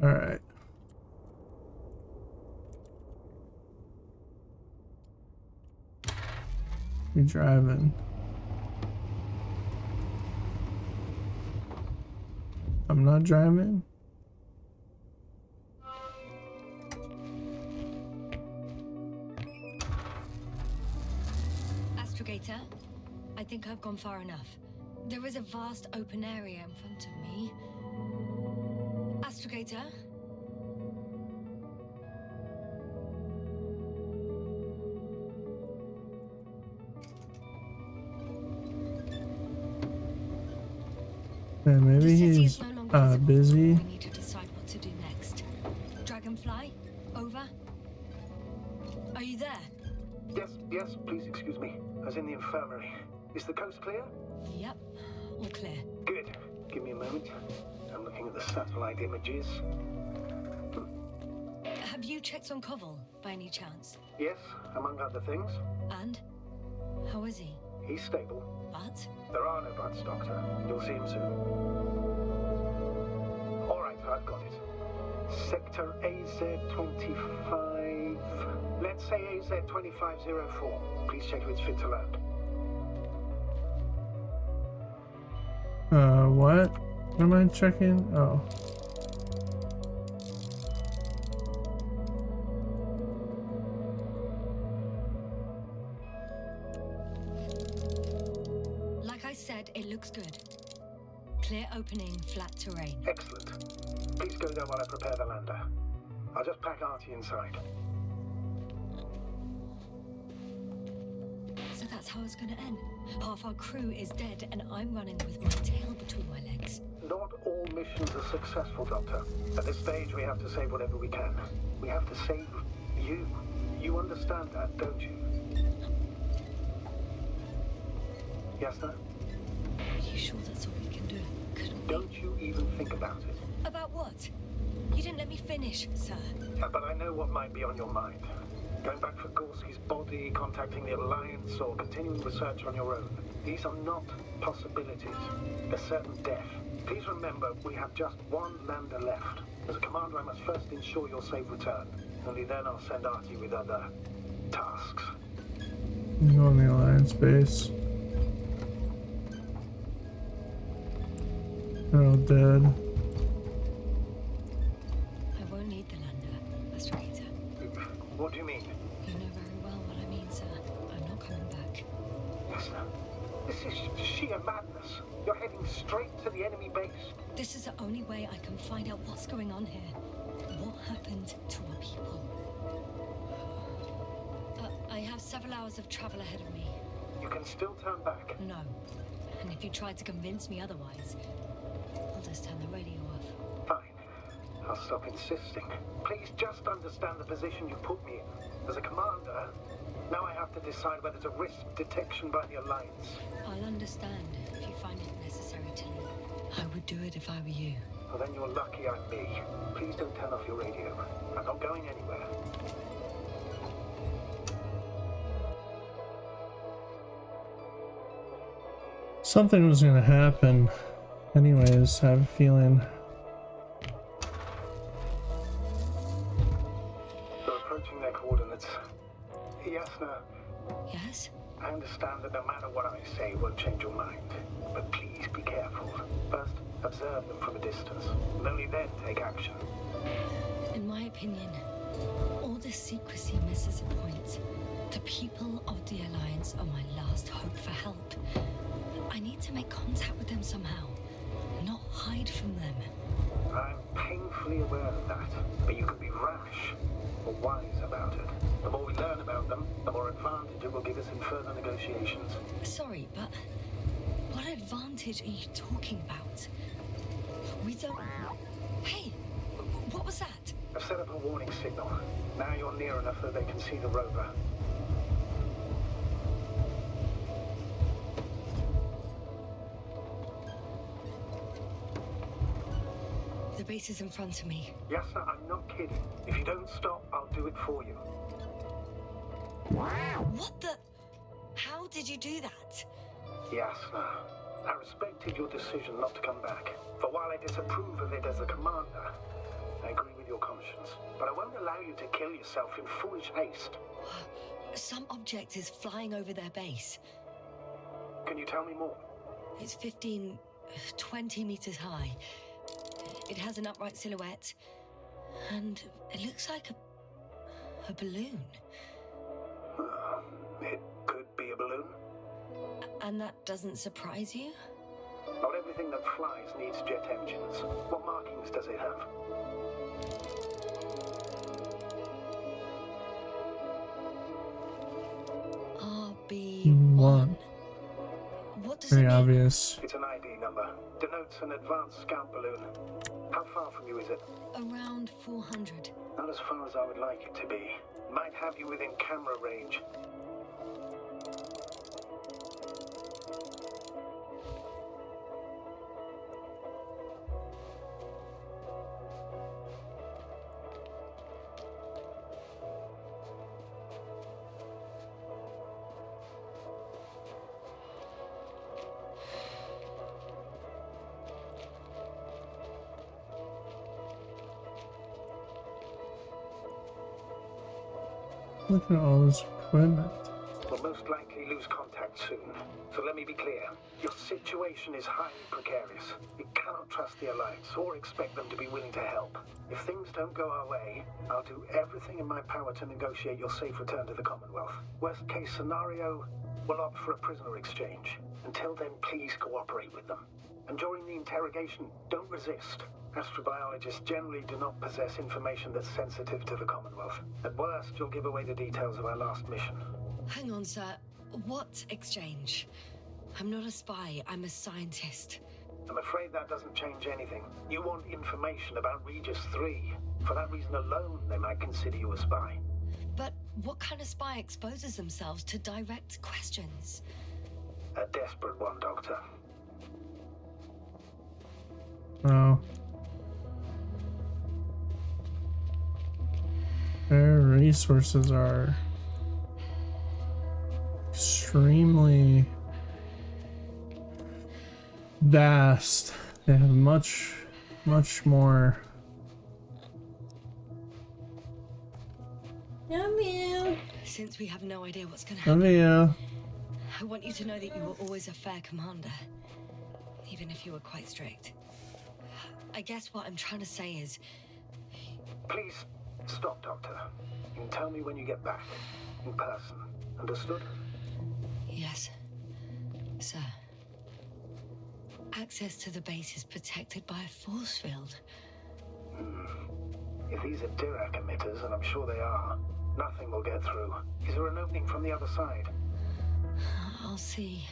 Alright. You're driving. I'm not driving. Astrogator, I think I've gone far enough. There is a vast open area in front of me. Astrogator? Yeah, maybe he's busy. We need to decide what to do next. Dragonfly, over. Are you there? Yes, please excuse me. I was in the infirmary. Is the coast clear? Yep, all clear. Good. Give me a moment. I'm looking at the satellite images. Have you checked on Koval, by any chance? Yes, among other things. And? How is he? He's stable. But? There are no buts, Doctor. You'll see him soon. All right, I've got it. Sector AZ-25... Let's say AZ-2504. Please check if it's fit to land. What? What am I checking? Oh. Like I said, it looks good. Clear opening, flat terrain. Excellent. Please go there while I prepare the lander. I'll just pack Artie inside. So that's how it's gonna end. Half our crew is dead and I'm running with my tail between my legs. Not all missions are successful, Doctor. At this stage, we have to save whatever we can. We have to save you. You understand that, don't you? Yes, sir? Are you sure that's all we can do? Couldn't we? Don't you even think about it. About what? You didn't let me finish, sir. But I know what might be on your mind. Going back for Gorski's body, contacting the Alliance, or continuing research on your own. These are not possibilities. They're certain death. Please remember, we have just one lander left. As a commander, I must first ensure your safe return. Only then I'll send Artie with other tasks. Go on the Alliance base. They're all dead. I won't need the lander, Astrogator. What do you mean? You know very well what I mean, sir. I'm not coming back. Yes, sir. This is sheer madness. You're heading straight to the enemy base. This is the only way I can find out what's going on here. What happened to our people? I have several hours of travel ahead of me. You can still turn back. No. And if you try to convince me otherwise, I'll just turn the radio off. Fine. I'll stop insisting. Please just understand the position you put me in. As a commander, now I have to decide whether to risk detection by the Alliance. I'll understand if you find it necessary to leave. I would do it if I were you. Well, then you're lucky I'm me. Please don't turn off your radio. I'm not going anywhere. Something was gonna happen. Anyways, I have a feeling. They're approaching their coordinates. Yes, sir. Yes? I understand that no matter what I say won't change your mind. But please be careful. First, observe them from a distance. And only then take action. In my opinion, all this secrecy misses a point. The people of the Alliance are my last hope for help. I need to make contact with them somehow, not hide from them. I'm painfully aware of that, but you can be rash or wise about it. The more we learn about them, the more advantage it will give us in further negotiations. Sorry, but what advantage are you talking about? We don't... Hey, what was that? I've set up a warning signal. Now you're near enough that they can see the rover. The base is in front of me. Yes, sir, I'm not kidding. If you don't stop, I'll do it for you. What the... How did you do that? Yes, sir. I respected your decision not to come back. For while I disapprove of it as a commander, I assumptions, but I won't allow you to kill yourself in foolish haste. Some object is flying over their base. Can you tell me more? It's 15, 20 meters high. It has an upright silhouette, and it looks like a balloon. It could be a balloon. And that doesn't surprise you? Not everything that flies needs jet engines. What markings does it have? RB1. What does it Very mean? obvious. It's an ID number. Denotes an advanced scout balloon. How far from you is it? Around 400. Not as far as I would like it to be. Might have you within camera range. Look at all this equipment. Will most likely lose contact soon. So let me be clear. Your situation is highly precarious. You cannot trust the Alliance or expect them to be willing to help. If things don't go our way, I'll do everything in my power to negotiate your safe return to the Commonwealth. Worst case scenario, we'll opt for a prisoner exchange. Until then, please cooperate with them. And during the interrogation, don't resist. Astrobiologists generally do not possess information that's sensitive to the Commonwealth. At worst, you'll give away the details of our last mission. Hang on, sir. What exchange? I'm not a spy, I'm a scientist. I'm afraid that doesn't change anything. You want information about Regis 3. For that reason alone, they might consider you a spy. But what kind of spy exposes themselves to direct questions? A desperate one, Doctor. Oh. Their resources are extremely vast. They have much more. Since we have no idea what's gonna Love happen, you. I want you to know that you were always a fair commander, even if you were quite strict. I guess what I'm trying to say is... Please, stop, Doctor. You can tell me when you get back. In person. Understood? Yes, sir. Access to the base is protected by a force field. If these are Dirac emitters, and I'm sure they are, nothing will get through. Is there an opening from the other side? I'll see.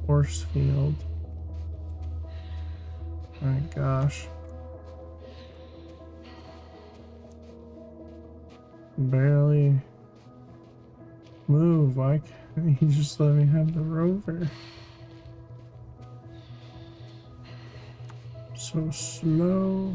Force field. My gosh. Barely move. Why can't he just let me have the rover? So slow.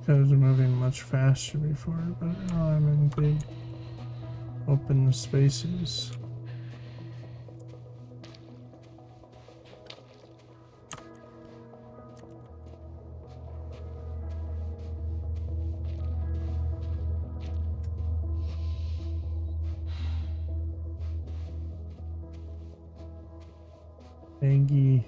Those are moving much faster before, but now I'm in big open spaces. Maggie.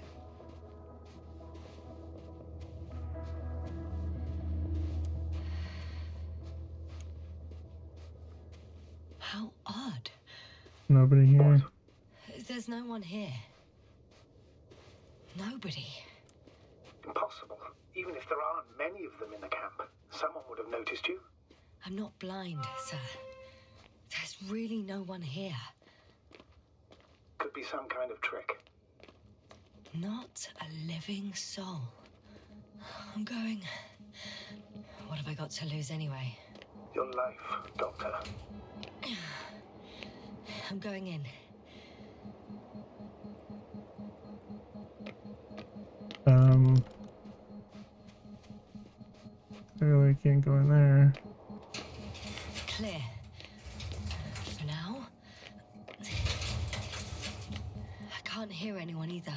How odd. Nobody here. There's no one here. Nobody. Impossible. Even if there aren't many of them in the camp, someone would have noticed you. I'm not blind, sir. There's really no one here. Could be some kind of trick. Not a living soul. I'm going. What have I got to lose anyway? Your life, Doctor. I'm going in. clearly I can't go in there. Clear. For now. I can't hear anyone either.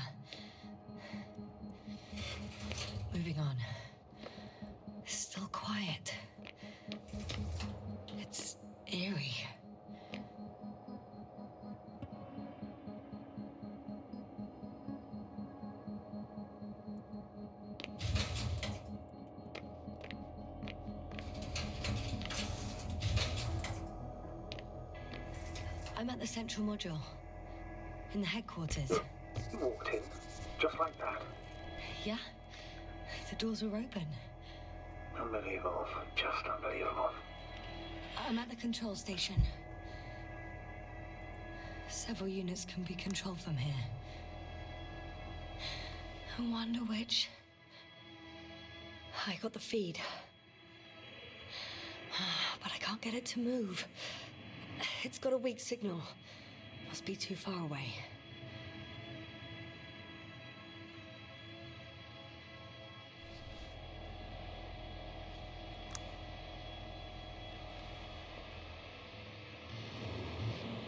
Moving on. Still quiet. It's eerie. I'm at the central module. In the headquarters. You walked in, just like that. Yeah? The doors were open. Unbelievable. Just unbelievable. I'm at the control station. Several units can be controlled from here. I wonder which... I got the feed. But I can't get it to move. It's got a weak signal. Must be too far away.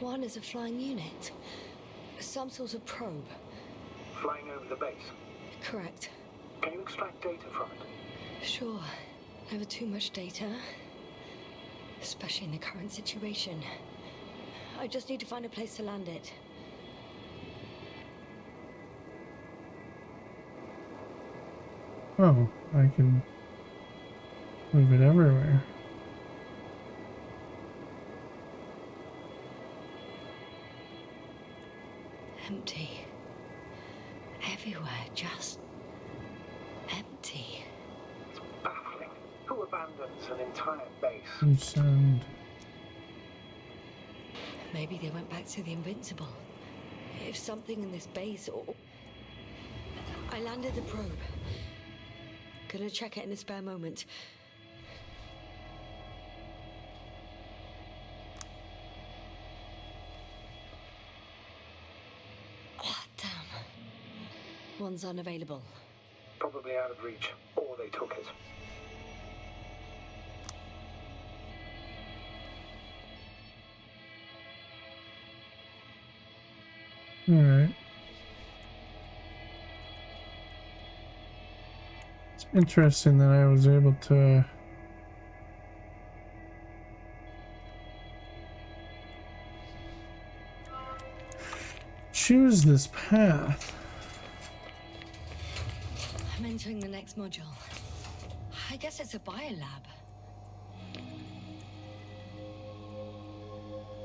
One is a flying unit. Some sort of probe. Flying over the base. Correct. Can you extract data from it? Sure. Never too much data. Especially in the current situation. I just need to find a place to land it. Oh, I can move it everywhere. Empty. Everywhere, just empty. It's baffling. Who abandons an entire base? And send. Maybe they went back to the Invincible. If something in this base or... I landed the probe. Gonna check it in a spare moment. Oh, damn. One's unavailable. Probably out of reach, or they took it. Alright. It's interesting that I was able to choose this path. I'm entering the next module. I guess it's a biolab.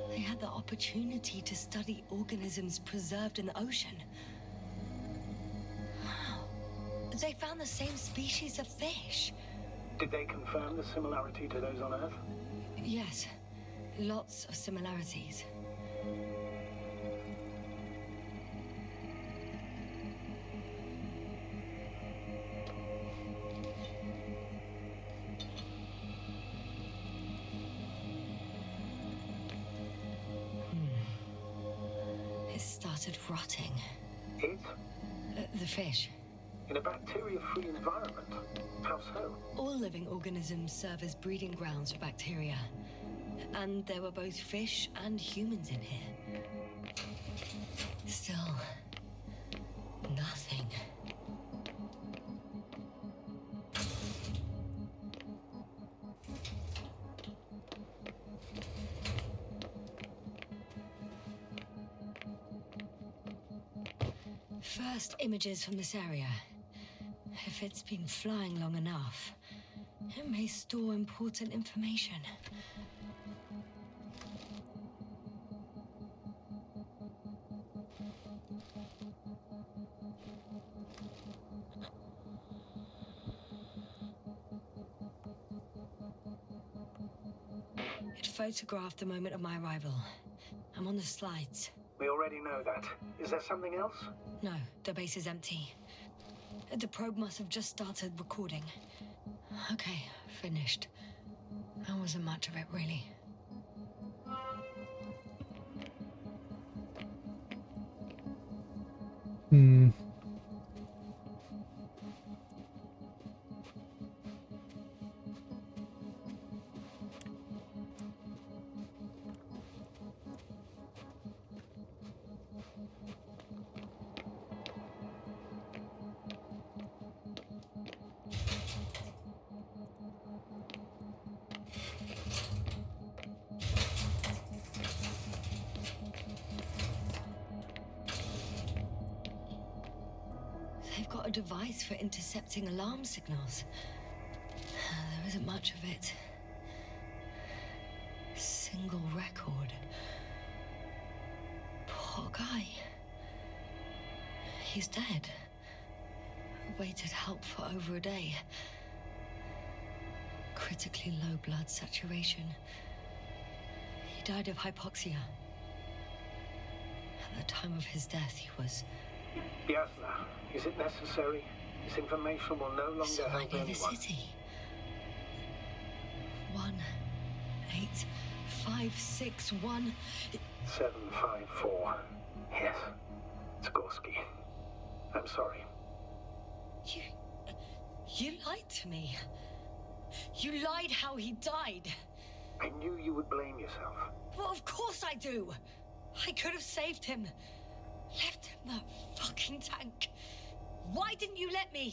They had the opportunity to study organisms preserved in the ocean. Wow. They found the same species of fish. Did they confirm the similarity to those on Earth? Yes. Lots of similarities. It started rotting. It? The fish. In a bacteria-free environment? How so? All living organisms serve as breeding grounds for bacteria. And there were both fish and humans in here. Still, nothing. First images from this area. If it's been flying long enough, it may store important information. It photographed the moment of my arrival. I'm on the slides. We already know that. Is there something else? No, the base is empty. The probe must have just started recording. Okay, finished. That wasn't much of it, really. They've got a device for intercepting alarm signals. There isn't much of it. Single record. Poor guy. He's dead. Waited help for over a day. Critically low blood saturation. He died of hypoxia. At the time of his death, he was... Yasna, is it necessary? This information will no longer somewhere help near anyone. the city. 18561. 754. Yes. It's Gorski. I'm sorry. You lied to me. You lied how he died. I knew you would blame yourself. Well, of course I do. I could have saved him. Left him that fucking tank. Why didn't you let me?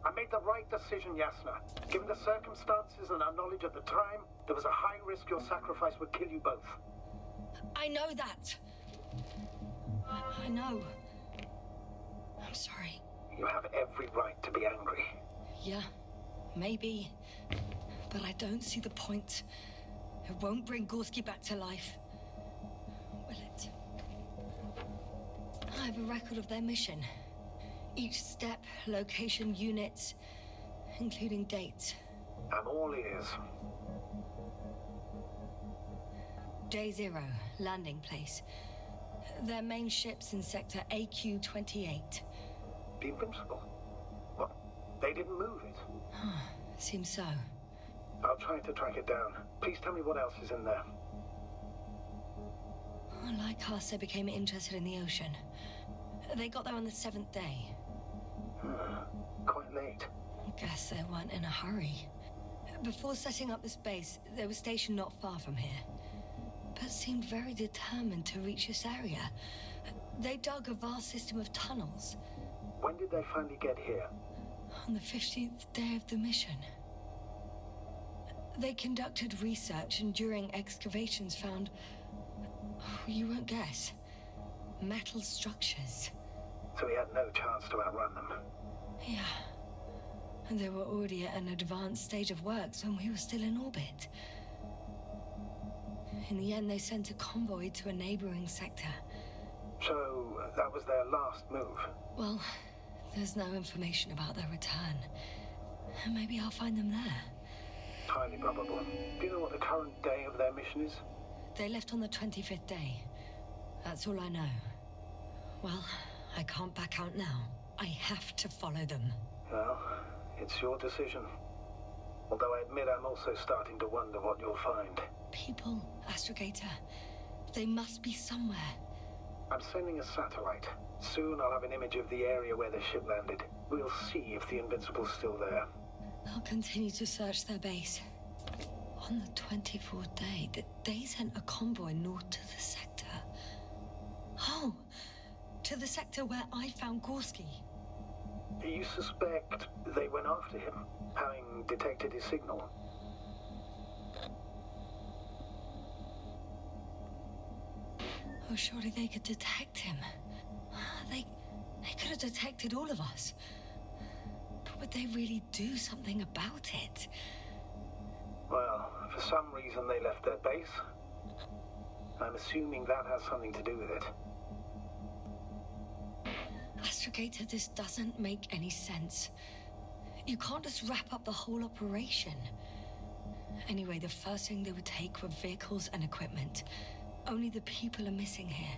I made the right decision, Yasna. Given the circumstances and our knowledge at the time, there was a high risk your sacrifice would kill you both. I know that. I know. I'm sorry. You have every right to be angry. Yeah, maybe. But I don't see the point. It won't bring Gorski back to life. Will it? I have a record of their mission. Each step, location, units, including dates. I'm all ears. Day 0, landing place. Their main ship's in sector AQ-28. The Invincible? What? They didn't move it? Seems so. I'll try to track it down. Please tell me what else is in there. Like us, they became interested in the ocean. They got there on the 7th day. Quite late. Guess they weren't in a hurry. Before setting up this base, they were stationed not far from here, but seemed very determined to reach this area. They dug a vast system of tunnels. When did they finally get here? On the 15th day of the mission. They conducted research and during excavations found... you won't guess. Metal structures. So we had no chance to outrun them. Yeah. And they were already at an advanced stage of works when we were still in orbit. In the end, they sent a convoy to a neighboring sector. So that was their last move? Well, there's no information about their return. Maybe I'll find them there. Highly probable. Do you know what the current day of their mission is? They left on the 25th day. That's all I know. Well, I can't back out now. I have to follow them. Well, it's your decision. Although I admit I'm also starting to wonder what you'll find. People, Astrogator. They must be somewhere. I'm sending a satellite. Soon I'll have an image of the area where the ship landed. We'll see if the Invincible's still there. I'll continue to search their base. On the 24th day, they sent a convoy north to the sector. Oh, to the sector where I found Gorski. You suspect they went after him, having detected his signal? Oh, surely they could detect him. They could have detected all of us. But would they really do something about it? Well, for some reason they left their base. I'm assuming that has something to do with it. Astrogator, this doesn't make any sense. You can't just wrap up the whole operation. Anyway, the first thing they would take were vehicles and equipment. Only the people are missing here.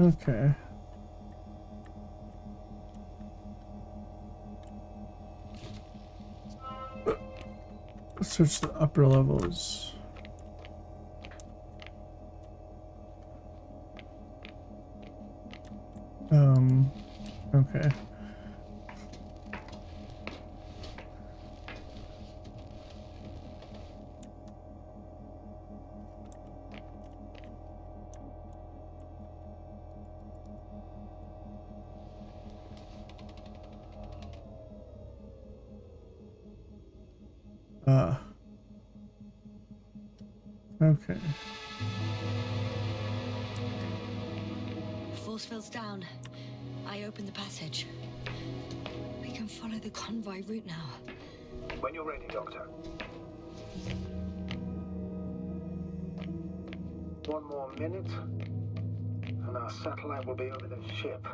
Okay. Let's search the upper levels. Okay. Okay. Force field's down. I open the passage. We can follow the convoy route now. When you're ready, Doctor. One more minute, and our satellite will be over the ship.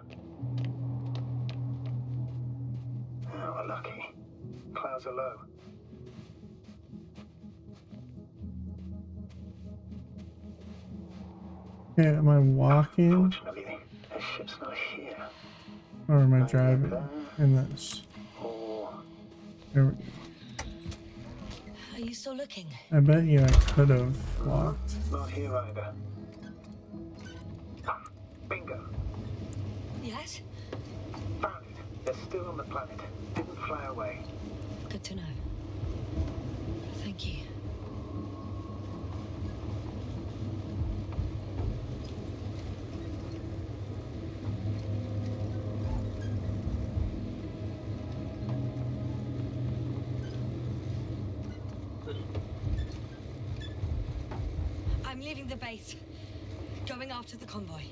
Oh, we're lucky. Clouds are low. Okay, am I walking Fortunately, the ship's not here. or am I Not yet driving there. in this? Or There we go. Are you still looking? I bet you I could have walked. not here either. Ah, bingo. Yes? Found it. They're still on the planet. Didn't fly away. Good to know. Thank you. I'm leaving the base. Going after the convoy.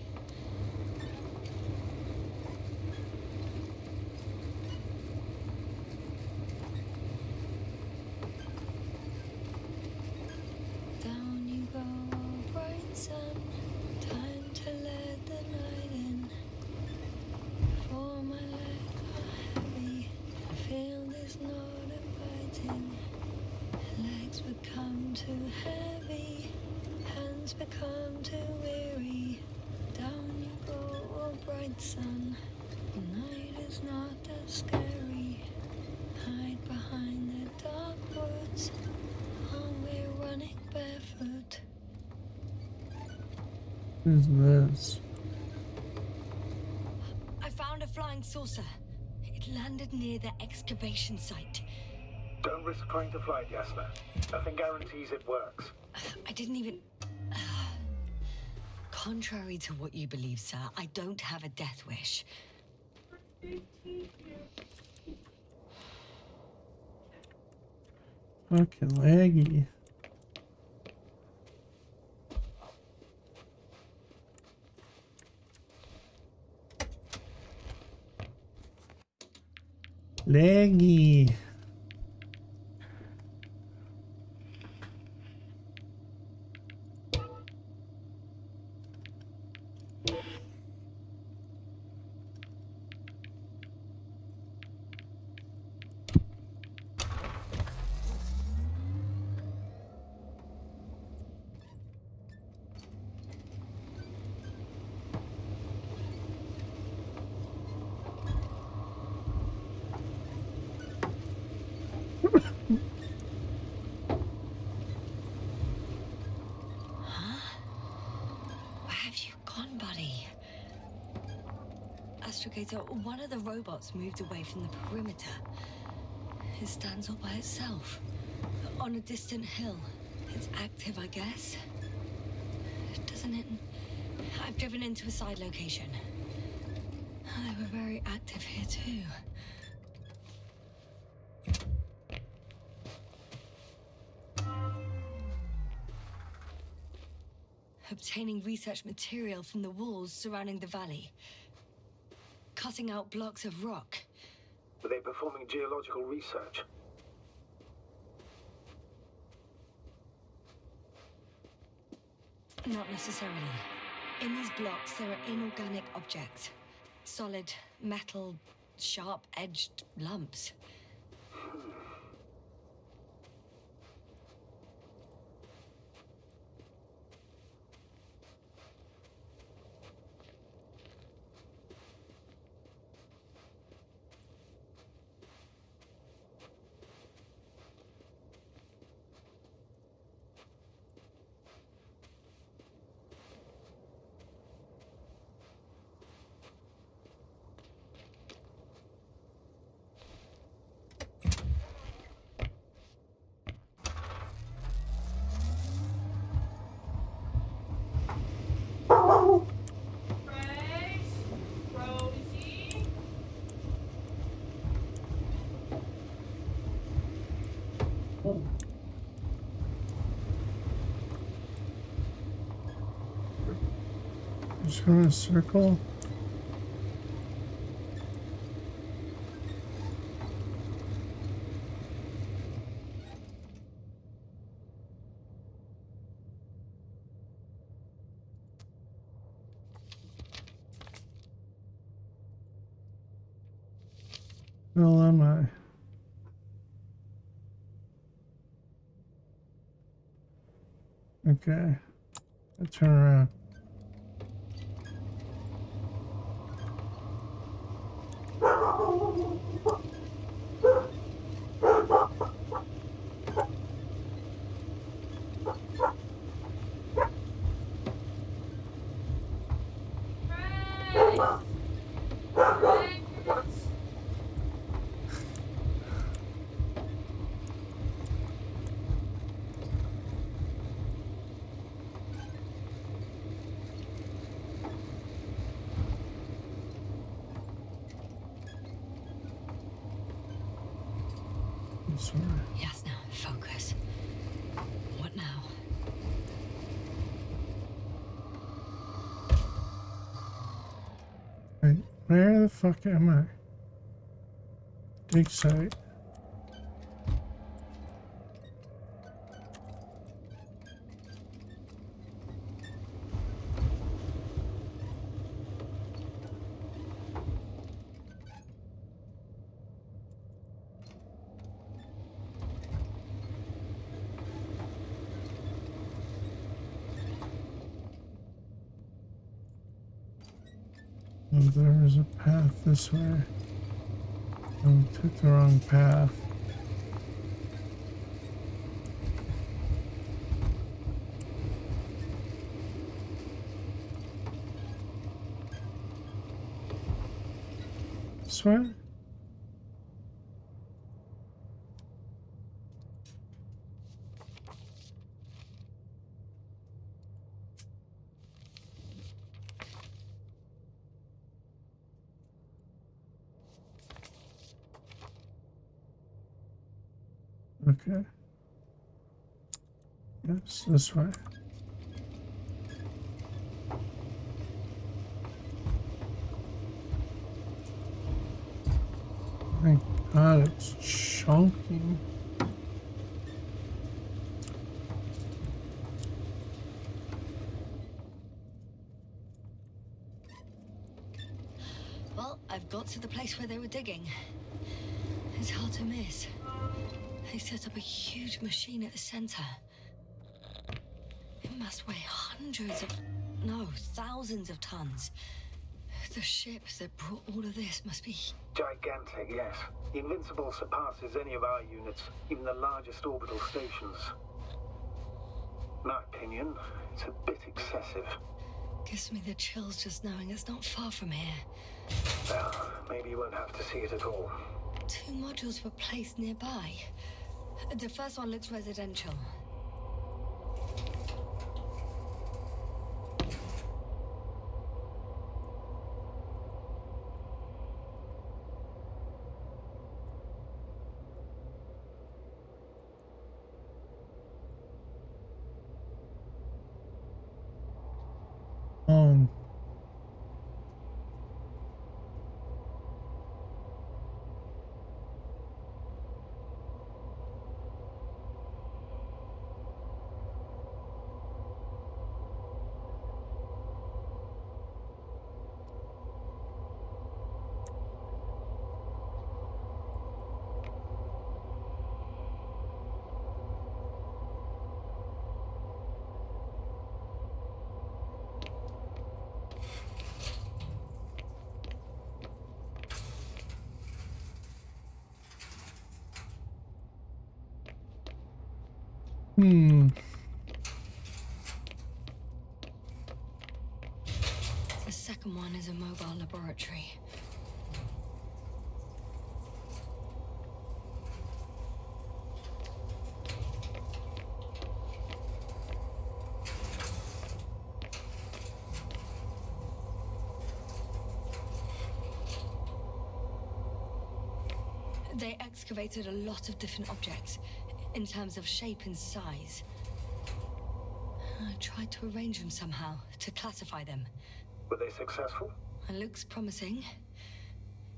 Down you go, oh bright sun. Time to let the night in. For my legs are heavy. The field is not inviting. Legs become too heavy. Hands become too weary. Down you go, oh bright sun. The night is not that scary. Hide behind the dark woods. While we're running barefoot. Who's this? I found a flying saucer. It landed near the excavation site. Don't risk trying to fly it, Jasper. Nothing guarantees it works. I didn't even... Contrary to what you believe, sir, I don't have a death wish. Fucking laggy. Laggy. Where have you gone, buddy? Astrogator, one of the robots moved away from the perimeter. It stands all by itself. On a distant hill. It's active, I guess. Doesn't it? I've driven into a side location. They were very active here, too. Obtaining research material from the walls surrounding the valley. Cutting out blocks of rock. Are they performing geological research? Not necessarily. In these blocks, there are inorganic objects. Solid, metal, sharp-edged lumps. Just gonna circle. Where am I? Okay. I turn around. This way. Yes, now focus. What now? Wait, where the fuck am I? Dig site. Oh, there is a path this way. And we took the wrong path. This way? Okay. Yes, this way. Thank God it's chunking. Well, I've got to the place where they were digging. It's hard to miss. They set up a huge machine at the center. It must weigh thousands of tons. The ship that brought all of this must be... Gigantic, yes. The Invincible surpasses any of our units, even the largest orbital stations. In my opinion, it's a bit excessive. Gives me the chills just knowing it's not far from here. Well, maybe you won't have to see it at all. 2 modules were placed nearby. The first one looks residential. On. The second one is a mobile laboratory. They excavated a lot of different objects. in terms of shape and size. I tried to arrange them somehow, to classify them. Were they successful? It looks promising.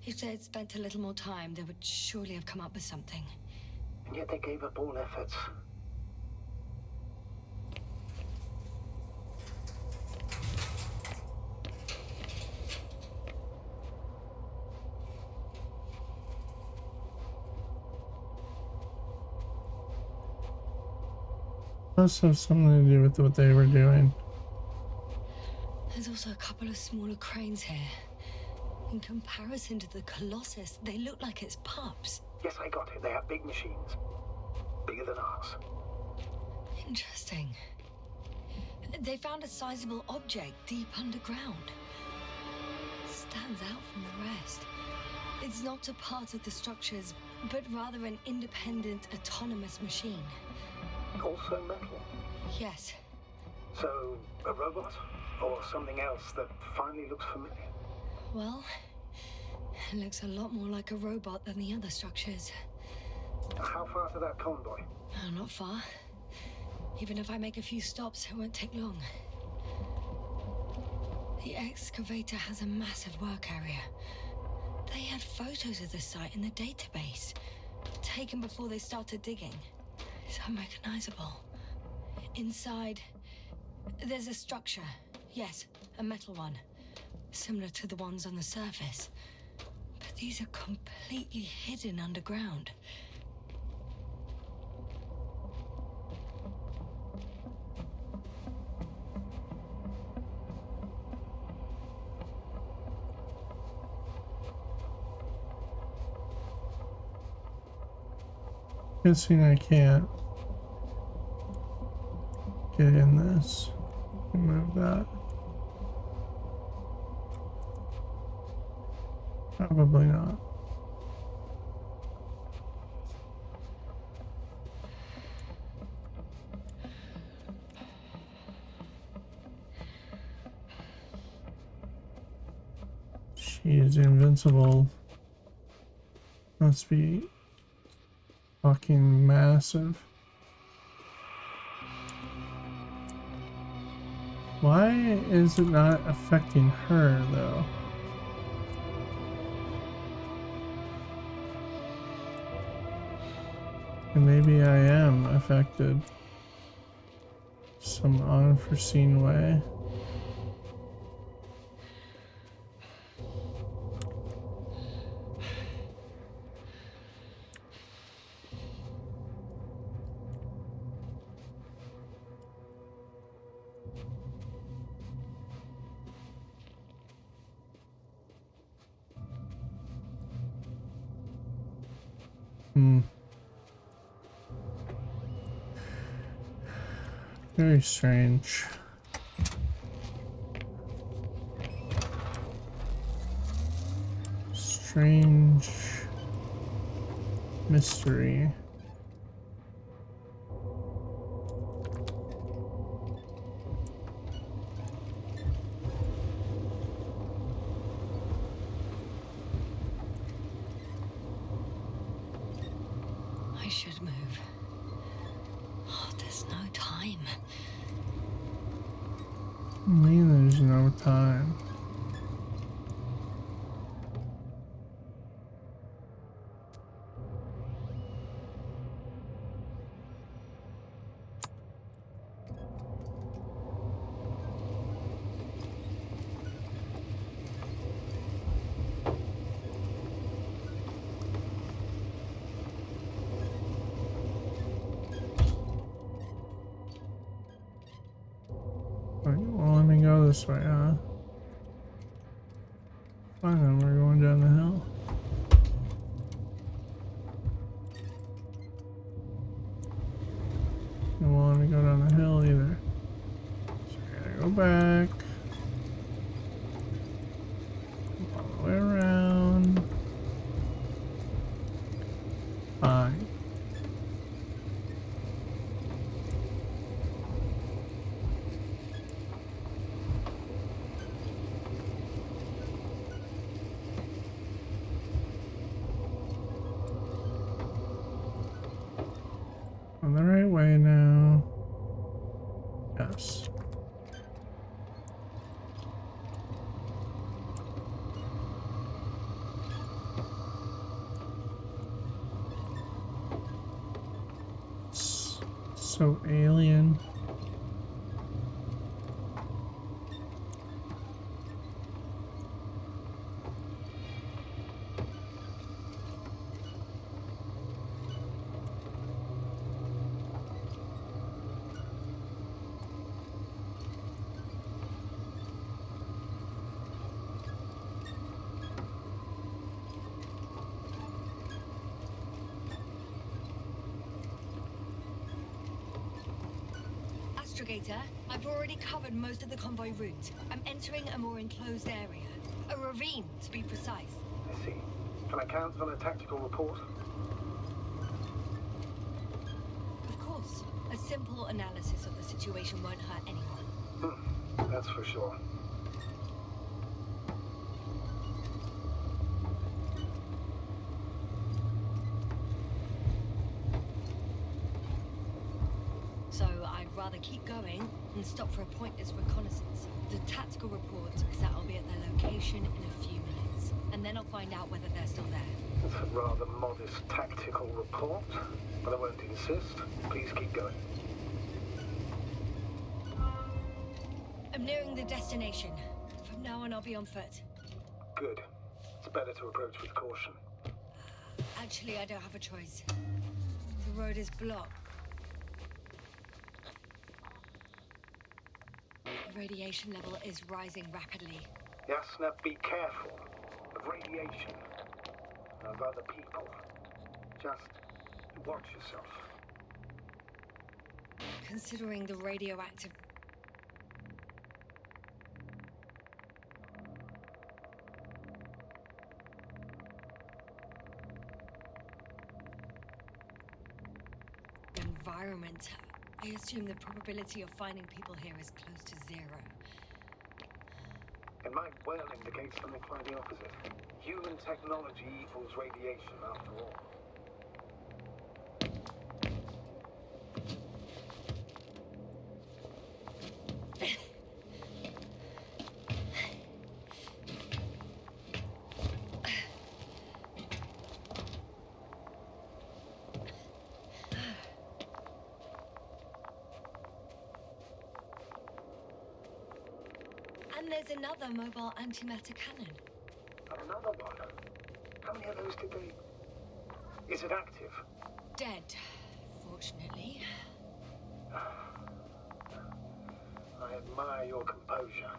If they had spent a little more time, they would surely have come up with something. And yet they gave up all efforts. Must have something to do with what they were doing. There's also a couple of smaller cranes here. In comparison to the Colossus, they look like it's pups. Yes, I got it. They have big machines. Bigger than ours. Interesting. They found a sizable object deep underground. Stands out from the rest. It's not a part of the structures, but rather an independent, autonomous machine. Also metal? Yes. So, a robot? Or something else that finally looks familiar? Well, it looks a lot more like a robot than the other structures. How far to that convoy? Oh, not far. Even if I make a few stops, it won't take long. The excavator has a massive work area. They had photos of the site in the database, taken before they started digging. It's unrecognizable. Inside, there's a structure. Yes, a metal one. Similar to the ones on the surface. But these are completely hidden underground. Guessing I can't get in this. Remove that. Probably not. She is invincible. Must be fucking massive. Why is it not affecting her though? And maybe I am affected some unforeseen way. Very strange. Strange mystery. I should move. Oh, there's no time. I mean, there's no time. Well, let me go this way, huh? Fine, then we're going down the hill. Don't want to go down the hill either. So I gotta go back. All the way around. Fine. On the right way now. Yes. So alien. Astrogator, I've already covered most of the convoy route. I'm entering a more enclosed area. A ravine, to be precise. I see. Can I count on a tactical report? Of course. A simple analysis of the situation won't hurt anyone. That's for sure. So I'd rather keep going and stop for a pointless reconnaissance. The tactical report is that I'll be at their location in a few minutes, and then I'll find out whether they're still there. It's a rather modest tactical report, but I won't insist. Please keep going. I'm nearing the destination. From now on, I'll be on foot. Good. It's better to approach with caution. Actually, I don't have a choice. The road is blocked. The radiation level is rising rapidly. Yasna, be careful of radiation, of other people. Just watch yourself. Considering the radioactive... environment, I assume the probability of finding people here is close to 0. It might well indicate something quite the opposite. Human technology equals radiation, after all. And there's another mobile antimatter cannon. Another one? How many of those did they... Is it active? Dead, fortunately. I admire your composure.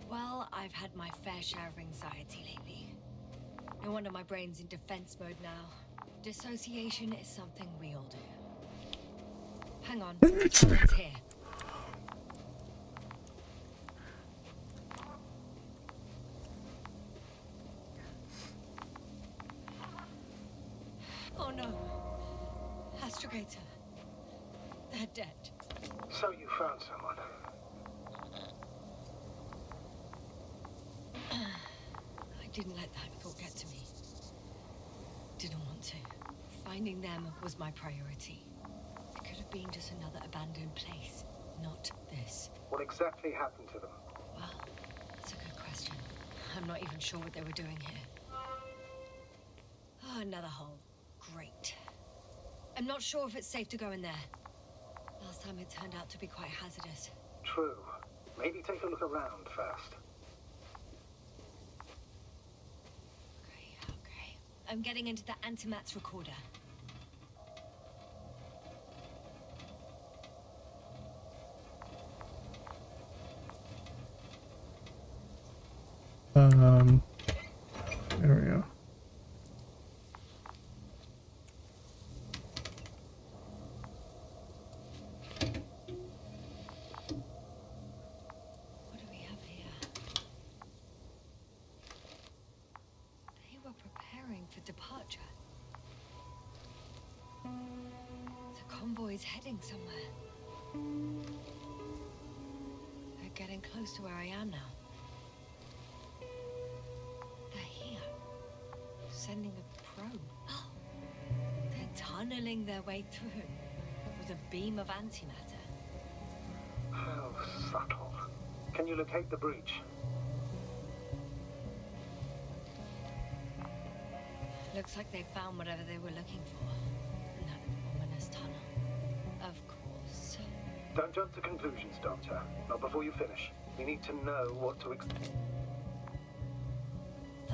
Well, I've had my fair share of anxiety lately. No wonder my brain's in defense mode now. Dissociation is something we all do. Hang on, someone's here. Oh no. Astrogator. They're dead. So you found someone. I didn't let that thought get to me. Didn't want to. Finding them was my priority. It could have been just another abandoned place, not this. What exactly happened to them? Well, that's a good question. I'm not even sure what they were doing here. Oh, another hole. Great. I'm not sure if it's safe to go in there. Last time it turned out to be quite hazardous. True. Maybe take a look around first. Okay. I'm getting into the antimat's recorder. There we go. What do we have here? They were preparing for departure. The convoy's heading somewhere. They're getting close to where I am now. They're here. Sending a probe. Oh, they're tunneling. funneling their way through with a beam of antimatter. How subtle. Can you locate the breach? Looks like they found whatever they were looking for in that ominous tunnel. Of course. Don't jump to conclusions, Doctor. Not before you finish. We need to know what to expect.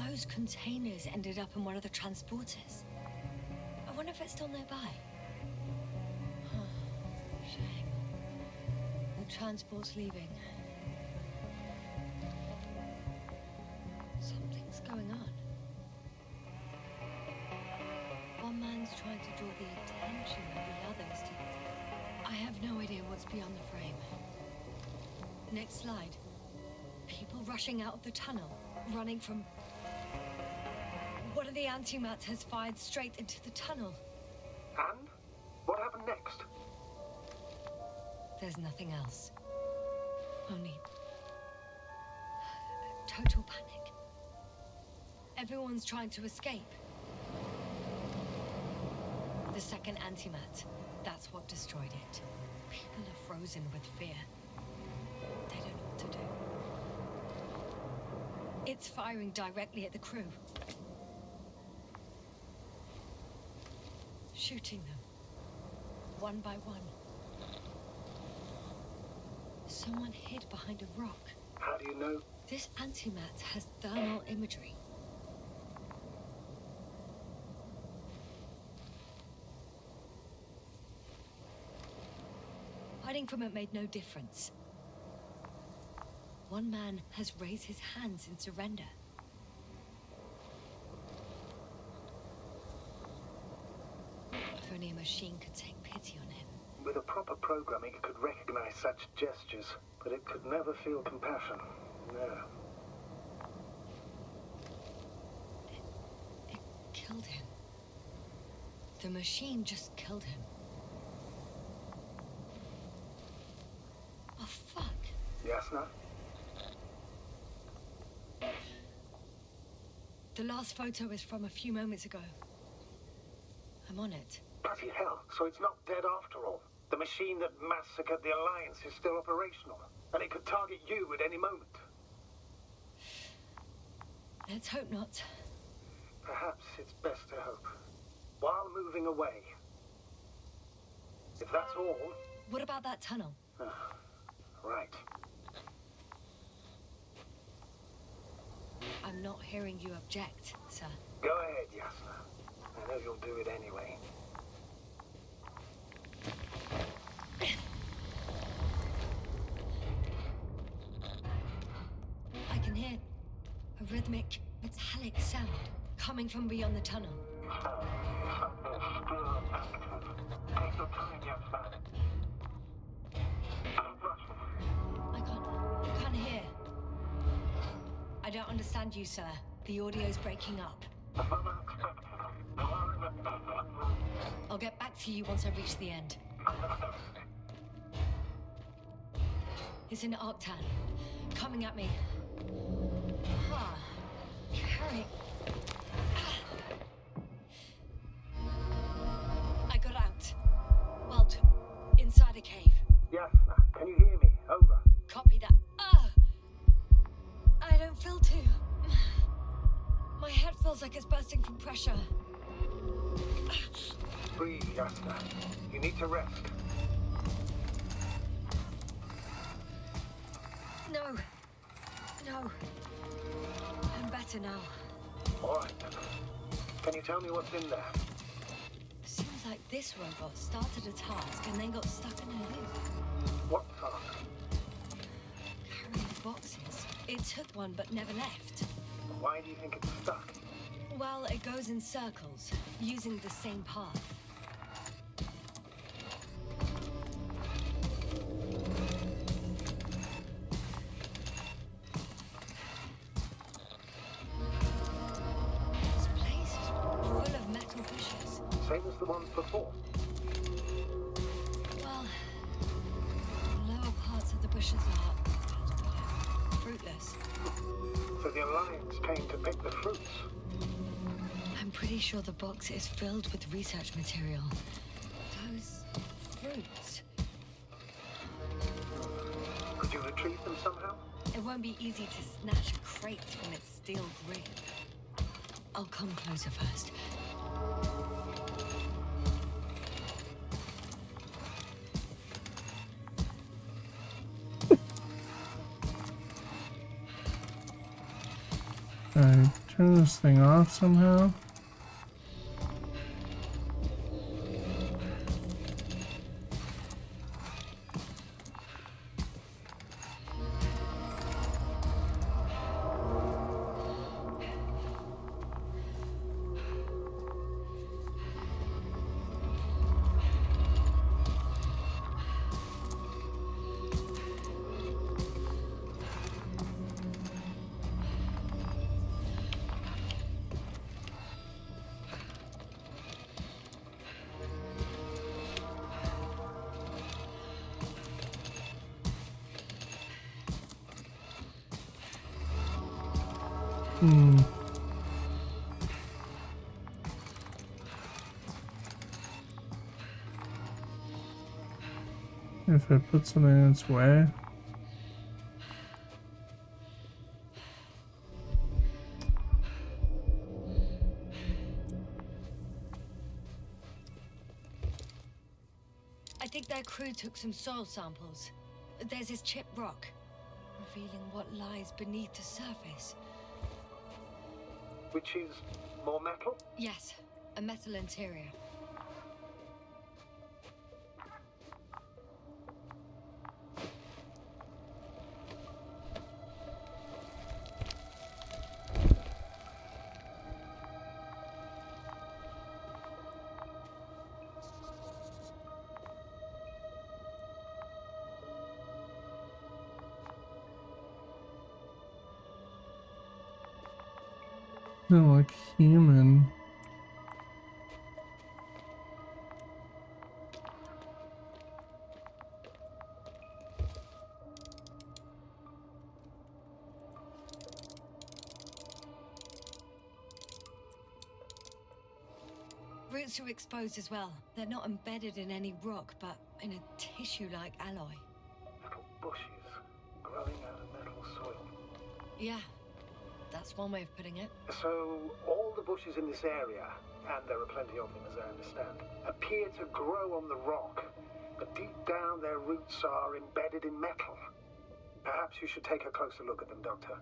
Those containers ended up in one of the transporters. I wonder if it's still nearby. Shame. The transport's leaving. Something's going on. One man's trying to draw the attention of the others to... I have no idea what's beyond the frame. Next slide. People rushing out of the tunnel, running from... One of the antimats has fired straight into the tunnel. And? What happened next? There's nothing else. Only... total panic. Everyone's trying to escape. The second antimat, that's what destroyed it. People are frozen with fear. They don't know what to do. It's firing directly at the crew. Shooting them. One by one. Someone hid behind a rock. How do you know? This antimat has thermal imagery. Hiding from it made no difference. One man has raised his hands in surrender. If only a machine could take pity on him. With a proper programming, it could recognize such gestures, but it could never feel compassion. No. It killed him. The machine just killed him. Oh, fuck. Yasna? The last photo is from a few moments ago. I'm on it. Bloody hell, so it's not dead after all. The machine that massacred the Alliance is still operational, and it could target you at any moment. Let's hope not. Perhaps it's best to hope. While moving away. If that's all... What about that tunnel? Right. I'm not hearing you object, sir. Go ahead, Yasna. I know you'll do it anyway. I can hear a rhythmic, metallic sound coming from beyond the tunnel. Take your time, Yasna. I can't hear. I don't understand you, sir. The audio's breaking up. I'll get back to you once I reach the end. It's an Arctan. Coming at me. Carry. I got out. Well, inside a cave. Yasna, can you hear me? Over. Copy that. I don't feel too... My head feels like it's bursting from pressure. Breathe, Yasna. You need to rest. No. I'm better now. All right, then. Can you tell me what's in there? Seems like this robot started a task and then got stuck in a loop. What task? Carrying boxes. It took one but never left. Why do you think it's stuck? Well, it goes in circles, using the same path. This place is full of metal bushes. Same as the ones before. Well, the lower parts of the bushes are fruitless. So the Alliance came to pick the fruits. I'm pretty pretty sure the box is filled with research material. Those fruits. Could you retrieve them somehow? It won't be easy to snatch a crate from its steel grip. I'll come closer first. Alright, turn this thing off somehow. If I put something in its way. I think their crew took some soil samples. There's this chipped rock, revealing what lies beneath the surface. Which is more metal? Yes, a metal interior. Doesn't look human. Roots are exposed as well. They're not embedded in any rock, but in a tissue-like alloy. Little bushes growing out of metal soil. Yeah, that's one way of putting it. So, all the bushes in this area, and there are plenty of them as I understand, appear to grow on the rock, but deep down their roots are embedded in metal. Perhaps you should take a closer look at them, Doctor.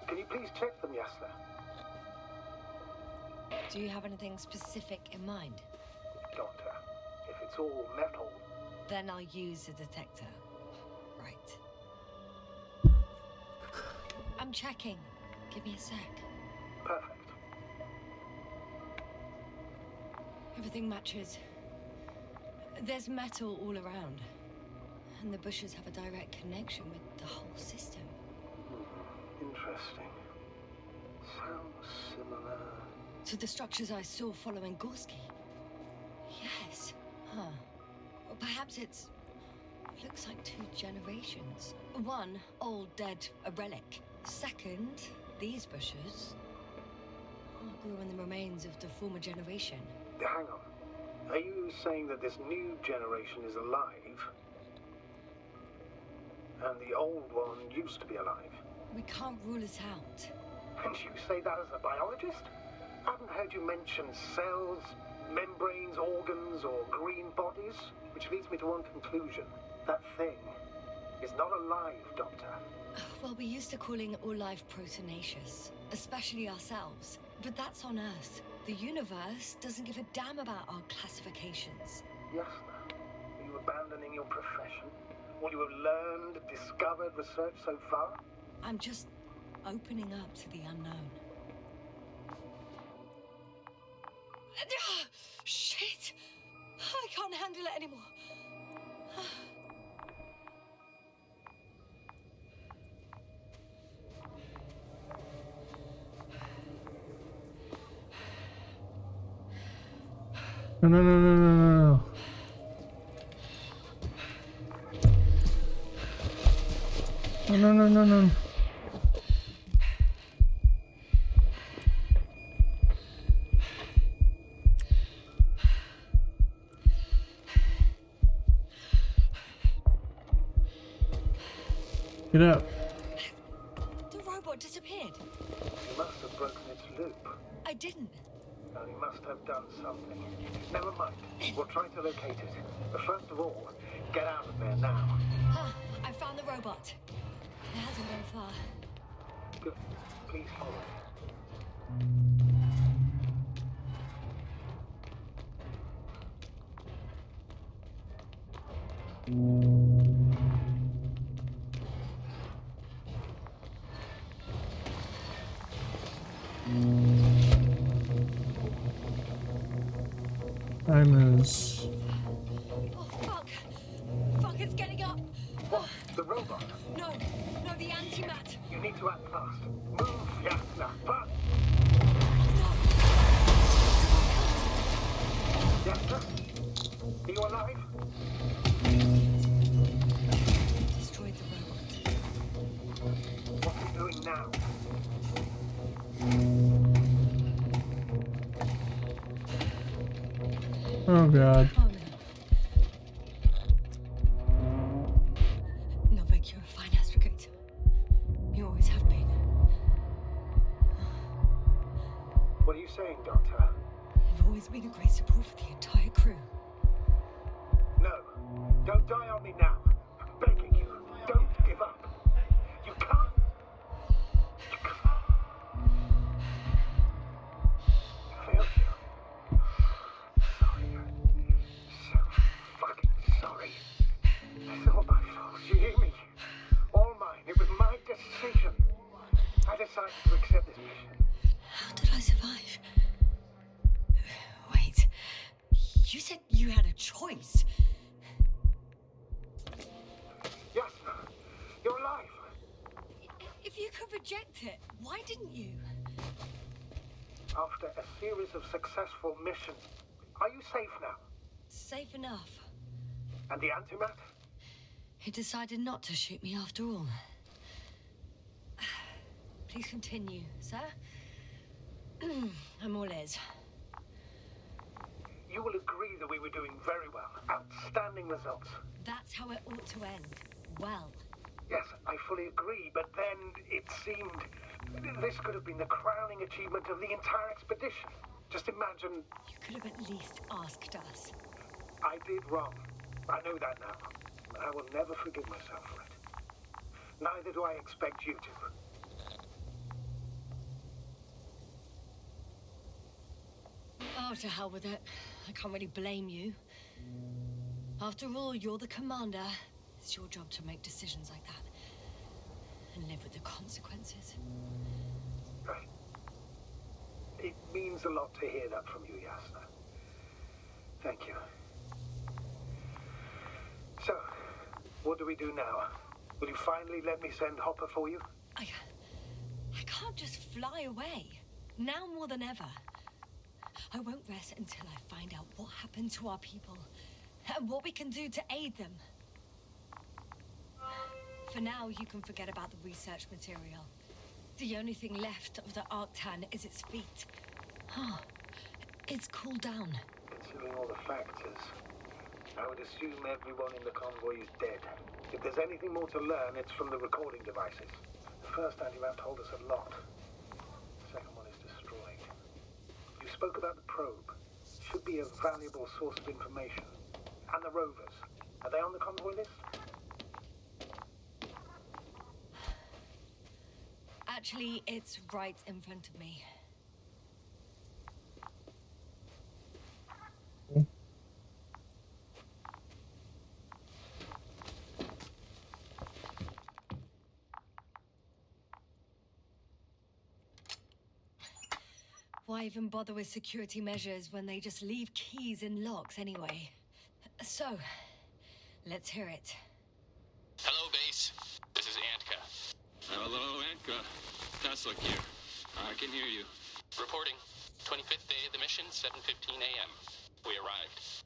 Can you please check them, Yasna? Do you have anything specific in mind? Doctor, if it's all metal... Then I'll use a detector. Right. I'm checking. Give me a sec. Perfect. Everything matches. There's metal all around. And the bushes have a direct connection with the whole system. Interesting. Sounds similar... To the structures I saw following Gorski. Yes. Huh. Or perhaps it's... looks like 2 generations. One, old, dead, a relic. Second, these bushes grew in the remains of the former generation. Hang on. Are you saying that this new generation is alive? And the old one used to be alive? We can't rule it out. And you say that as a biologist? I haven't heard you mention cells, membranes, organs, or green bodies, which leads me to one conclusion. That thing is not alive, Doctor. Well, we used to calling all life proteinaceous, especially ourselves. But that's on Earth. The universe doesn't give a damn about our classifications. Yasna, are you abandoning your profession? All you have learned, discovered, researched so far? I'm just opening up to the unknown. Shit! I can't handle it anymore. No. Oh, no, no, no, no. Get up. The robot disappeared. You must have broken its loop. I didn't. No, you must have done something. Never mind. We'll try to locate it. But first of all, get out of there now. Ah, I found the robot. It hasn't gone far. Good. Please follow me. Time is. Oh, fuck. Fuck, it's getting up. What? The robot? No, no, the antimat. You need to act fast. Move, Yasna. Fast! Yasna? Are you alive? Destroyed the robot. What are you doing now? Oh, God. Oh, no. Novik, you're a fine astrogate. You always have been. What are you saying, Doctor? You've always been a great support for the entire crew. No. Don't die on me now. I'm begging you. Don't give up. You can't. You can't. I failed you. Sorry. So fucking sorry. It's all my fault. You hear me? All mine. It was my decision. I decided to accept this mission. How did I survive? Wait. You said you had a choice. Yasna, you're alive. If you could reject it, why didn't you? After a series of successful missions, are you safe now? Safe enough. And the antimat? He decided not to shoot me after all. Please continue, sir. I'm all ears. You will agree that we were doing very well. Outstanding results. That's how it ought to end. Well. Yes, I fully agree, but then it seemed this could have been the crowning achievement of the entire expedition. Just imagine. You could have at least asked us. I did wrong. I know that now. I will never forgive myself for it. Neither do I expect you to. Oh, to hell with it. I can't really blame you. After all, you're the commander. It's your job to make decisions like that. And live with the consequences. Right. It means a lot to hear that from you, Yasna. Thank you. So, what do we do now? Will you finally let me send Hopper for you? I can't just fly away. Now more than ever. I won't rest until I find out what happened to our people. And what we can do to aid them. For now, you can forget about the research material. The only thing left of the Arctan is its feet. It's cooled down. Considering all the factors, I would assume everyone in the convoy is dead. If there's anything more to learn, it's from the recording devices. The first anti-map told us a lot. The second one is destroyed. You spoke about the probe. Should be a valuable source of information. And the rovers. Are they on the convoy list? Actually, it's right in front of me. Why even bother with security measures when they just leave keys in locks anyway? So, let's hear it. Hello, base. This is Antka. Hello, Antka. Tesla here. I can hear you. Reporting. 25th day of the mission, 7:15 a.m. We arrived.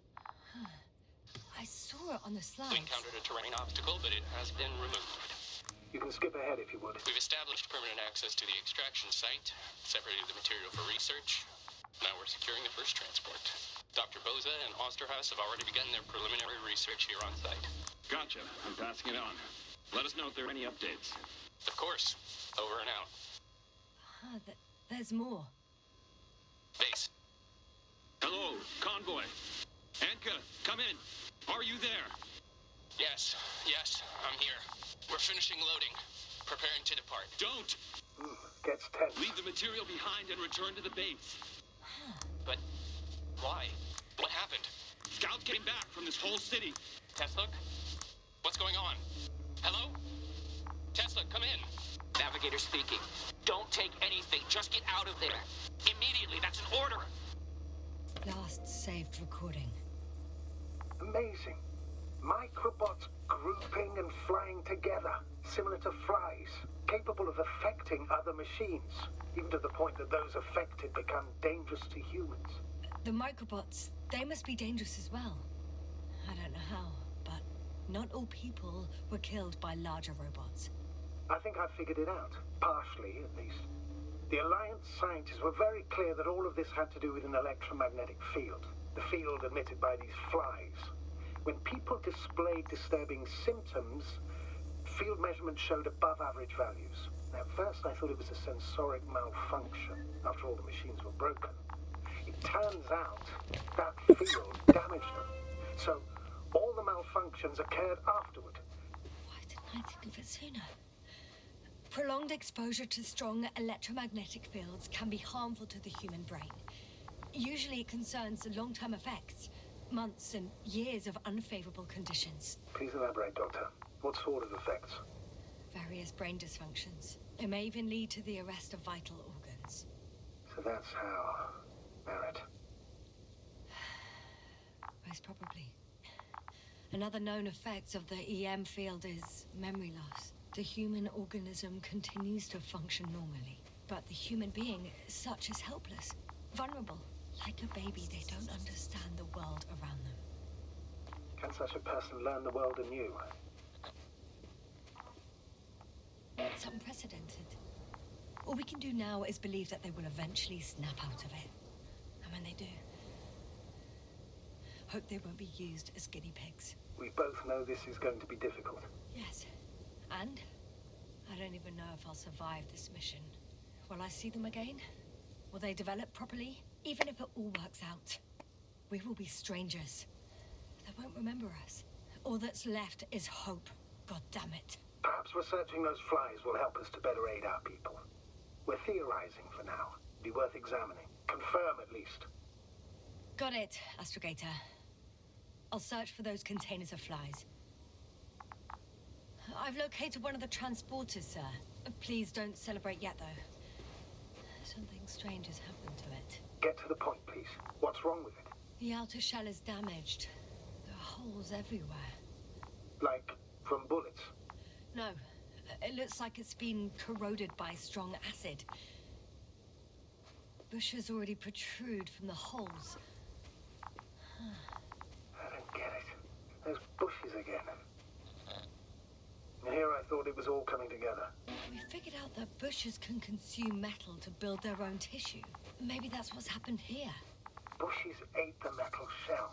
I saw it on the slides. We encountered a terrain obstacle, but it has been removed. You can skip ahead if you would. We've established permanent access to the extraction site, separated the material for research. Now we're securing the first transport. Dr. Boza and Osterhaus have already begun their preliminary research here on site. Gotcha. I'm passing it on. Let us know if there are any updates. Of course. Over and out. There's more. Base. Hello, convoy. Anka, come in. Are you there? Yes, I'm here. We're finishing loading. Preparing to depart. Don't! Gets tense. Leave the material behind and return to the base. But why? What happened? Scouts came back from this whole city. Tesla? What's going on? Hello? Tesla, come in. Navigator speaking. Don't take anything. Just get out of there. Immediately. That's an order. Last saved recording. Amazing. Microbots grouping and flying together, similar to flies, capable of affecting other machines, even to the point that those affected become dangerous to humans. The microbots, they must be dangerous as well. I don't know how, but not all people were killed by larger robots. I think I figured it out, partially at least. The Alliance scientists were very clear that all of this had to do with an electromagnetic field, the field emitted by these flies. When people displayed disturbing symptoms, field measurements showed above average values. At first I thought it was a sensoric malfunction, after all the machines were broken. It turns out that field damaged them. So all the malfunctions occurred afterward. Why didn't I think of it sooner? Prolonged exposure to strong electromagnetic fields can be harmful to the human brain. Usually it concerns long-term effects, months and years of unfavorable conditions. Please elaborate, Doctor. What sort of effects? Various brain dysfunctions. It may even lead to the arrest of vital organs. So that's how... Barrett. Most probably. Another known effect of the EM field is memory loss. The human organism continues to function normally, but the human being such is helpless, vulnerable. Like a baby, they don't understand the world around them. Can such a person learn the world anew? It's unprecedented. All we can do now is believe that they will eventually snap out of it. And when they do, hope they won't be used as guinea pigs. We both know this is going to be difficult. Yes. And I don't even know if I'll survive this mission. Will I see them again? Will they develop properly? Even if it all works out, we will be strangers. They won't remember us. All that's left is hope. God damn it. Perhaps researching those flies will help us to better aid our people. We're theorizing for now. Be worth examining. Confirm at least. Got it, Astrogator. I'll search for those containers of flies. I've located one of the transporters, sir. Please don't celebrate yet, though. Something strange has happened to it. Get to the point, please. What's wrong with it? The outer shell is damaged. There are holes everywhere. Like, from bullets? No, it looks like it's been corroded by strong acid. Bushes already protrude from the holes. I don't get it. Those bushes again. Here I thought it was all coming together. We figured out that bushes can consume metal to build their own tissue. Maybe that's what's happened here. Bushes ate the metal shell.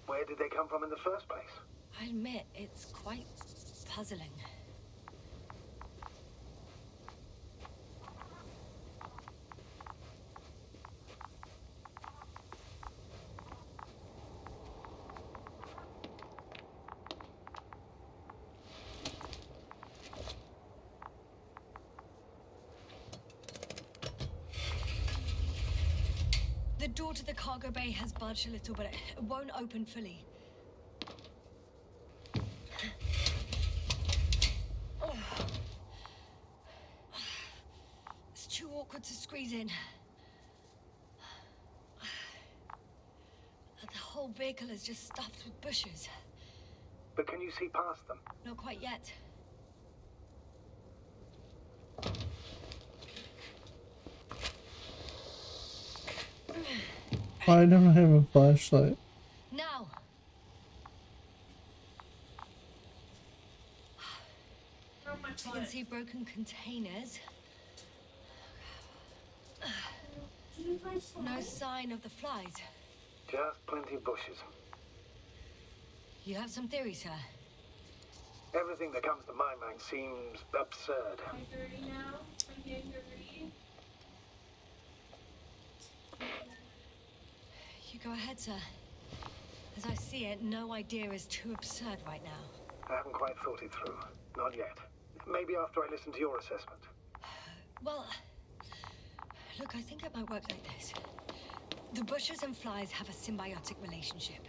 Where did they come from in the first place? I admit, it's quite puzzling. The door to the cargo bay has budged a little, but it won't open fully. It's too awkward to squeeze in. The whole vehicle is just stuffed with bushes. But can you see past them? Not quite yet. I don't have a flashlight. Now. I can see broken containers. No sign of the flies. Just plenty of bushes. You have some theories, sir? Everything that comes to my mind seems absurd. You go ahead, sir. As I see it, no idea is too absurd right now. I haven't quite thought it through. Not yet. Maybe after I listen to your assessment. Well, look, I think it might work like this. The bushes and flies have a symbiotic relationship.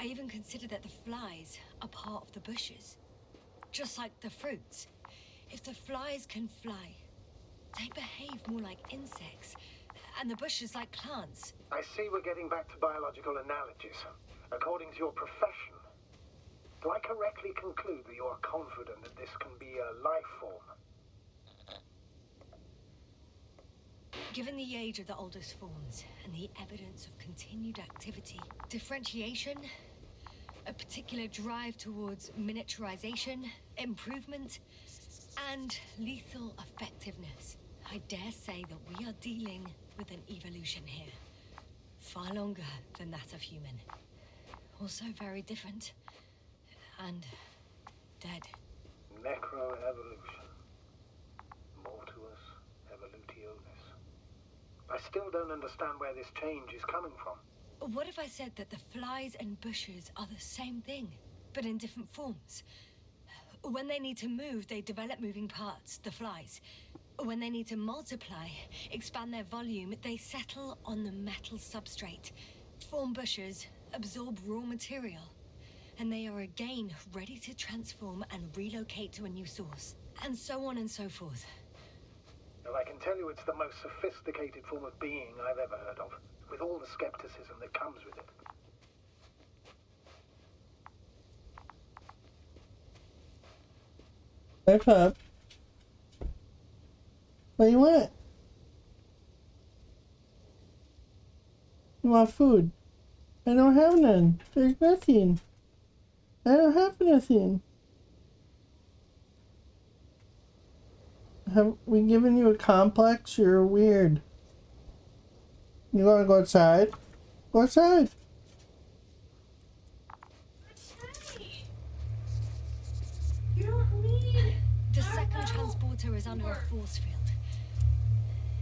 I even consider that the flies are part of the bushes. Just like the fruits. If the flies can fly, they behave more like insects, and the bushes like plants. I see we're getting back to biological analogies. According to your profession, do I correctly conclude that you are confident that this can be a life form? Given the age of the oldest forms and the evidence of continued activity, differentiation, a particular drive towards miniaturization, improvement, and lethal effectiveness, I dare say that we are dealing with an evolution here. Far longer than that of human. Also very different. And dead. Necroevolution. Mortuus evolutionis. I still don't understand where this change is coming from. What if I said that the flies and bushes are the same thing, but in different forms? When they need to move, they develop moving parts, the flies. When they need to multiply, expand their volume, they settle on the metal substrate, form bushes, absorb raw material, and they are again ready to transform and relocate to a new source, and so on and so forth. Well, I can tell you it's the most sophisticated form of being I've ever heard of, with all the skepticism that comes with it. Hey, Pop. What do you want? You want food? I don't have none. There's nothing. I don't have nothing. Have we given you a complex? You're weird. You wanna go outside? Go outside. You don't need. The second transporter is under a force field.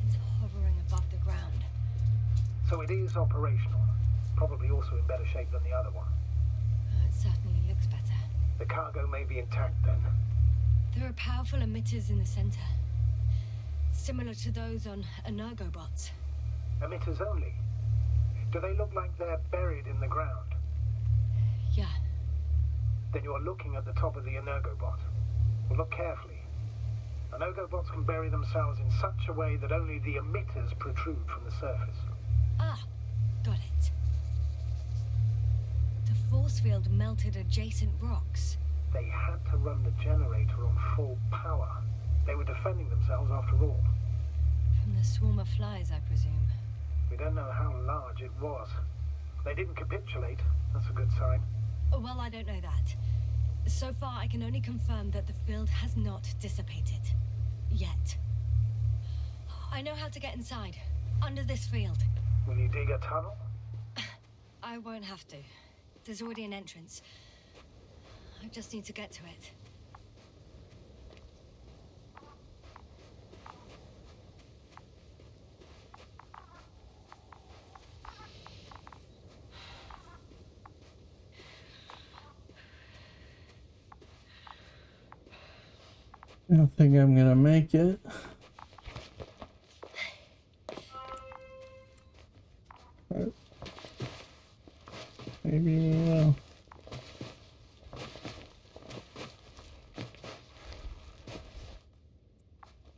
It's hovering above the ground. So it is operational. Probably also in better shape than the other one. It certainly looks better. The cargo may be intact then. There are powerful emitters in the center. Similar to those on Energobots. Emitters only? Do they look like they're buried in the ground? Yeah. Then you are looking at the top of the Energobot. Well, look carefully. Energobots can bury themselves in such a way that only the emitters protrude from the surface. Ah, got it. The force field melted adjacent rocks. They had to run the generator on full power. They were defending themselves after all. From the swarm of flies, I presume. We don't know how large it was. They didn't capitulate. That's a good sign. Oh, well, I don't know that. So far, I can only confirm that the field has not dissipated. Yet. I know how to get inside. Under this field. Will you dig a tunnel? I won't have to. There's already an entrance. I just need to get to it. I don't think I'm gonna make it. But maybe we will.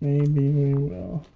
Maybe we will.